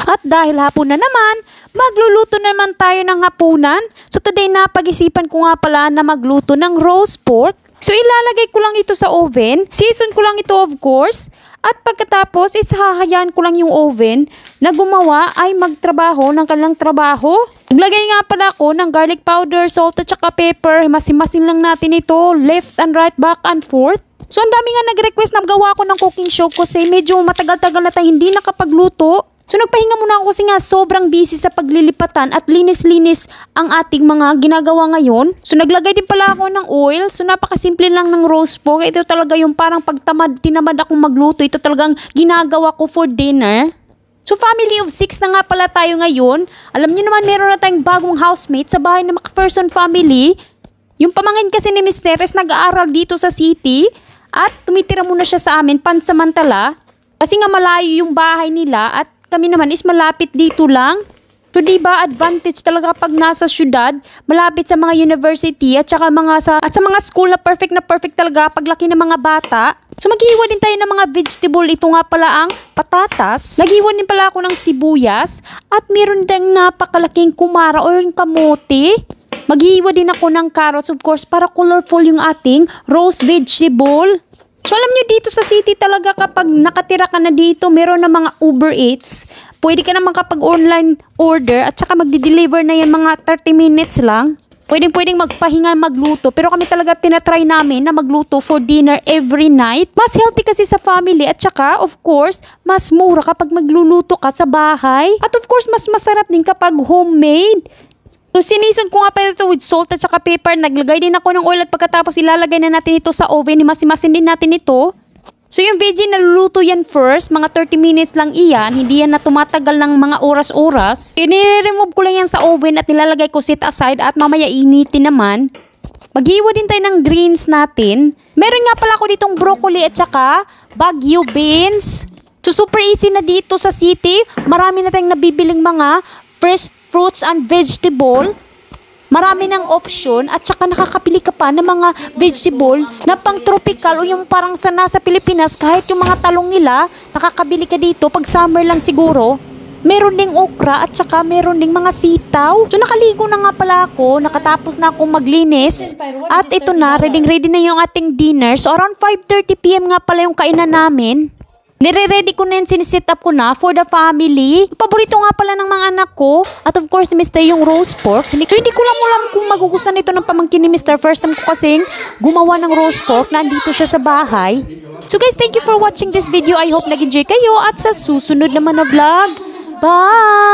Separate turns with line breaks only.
At dahil hapon na naman, magluluto naman tayo ng hapunan. So today napag-isipan ko nga pala na magluto ng roast pork. So ilalagay ko lang ito sa oven. Season ko lang ito of course. At pagkatapos hahayaan ko lang yung oven na gumawa ay magtrabaho ng kanilang trabaho. Naglagay nga pala ako ng garlic powder, salt at saka pepper. Masin-masin lang natin ito. Left and right, back and forth. So ang dami nga nag-request na gawa ko ng cooking show kasi medyo matagal-tagal na tayo hindi nakapagluto. So nagpahinga muna ako kasi nga sobrang busy sa paglilipatan at linis-linis ang ating mga ginagawa ngayon. So naglagay din pala ako ng oil. So napakasimple lang ng roast pork. Ito talaga yung parang tinamad akong magluto. Ito talagang ginagawa ko for dinner. So family of 6 na nga pala tayo ngayon. Alam niyo naman meron na tayong bagong housemate sa bahay ng McPherson family. Yung pamangkin kasi ni Miss Teres nag-aaral dito sa city at tumitira muna siya sa amin pansamantala. Kasi nga malayo yung bahay nila at kami naman is malapit dito lang. So diba advantage talaga pag nasa syudad, malapit sa mga university at saka sa mga school na perfect talaga paglaki ng mga bata. So maghihiwa din tayo ng mga vegetable. Ito nga pala ang patatas. Naghihiwa din pala ako ng sibuyas at meron ding napakalaking kumara o yung kamote. Maghihiwa din ako ng carrots of course para colorful yung ating roast vegetable. So alam nyo dito sa city talaga kapag nakatira ka na dito, meron na mga Uber Eats. Pwede ka naman kapag online order at saka magdi-deliver na yan mga 30 minutes lang. Pwedeng magpahinga magluto. Pero kami talaga tinatry namin na magluto for dinner every night. Mas healthy kasi sa family at saka of course, mas mura kapag magluluto ka sa bahay. At of course, mas masarap din kapag homemade. So, sinison ko nga pa ito with salt at saka pepper. Naglagay din ako ng oil at pagkatapos ilalagay na natin ito sa oven. Masin din natin ito. So, yung veggie naluluto yan first. Mga 30 minutes lang iyan. Hindi yan na tumatagal ng mga oras-oras. I-remove ko lang yan sa oven at nilalagay ko set aside at mamaya initin naman. Maghiwa din tayo ng greens natin. Meron nga pala ako ditong broccoli at saka Baguio beans. So, super easy na dito sa city. Marami na tayong nabibiling mga fresh fruits and vegetable. Marami ng option at saka nakakapili ka pa ng mga vegetable na pang tropical o yung parang nasa Pilipinas kahit yung mga talong nila nakakabili ka dito pag summer lang siguro. Meron ding okra at saka meron ding mga sitaw. So nakaligo na nga pala ako, nakatapos na akong maglinis at ito na, ready na yung ating dinner. So around 5:30 PM nga pala yung kainan namin. Nire-ready ko na yan, siniset up ko na for the family. Paborito nga pala ng mga anak ko. At of course, ni Mr. yung roast pork. Hindi ko lang alam kung magugustuhan ito ng pamangkin ni Mr. First time ko kasing gumawa ng roast pork. Nandito siya sa bahay. So guys, thank you for watching this video. I hope nag-enjoy kayo at sa susunod naman na vlog. Bye!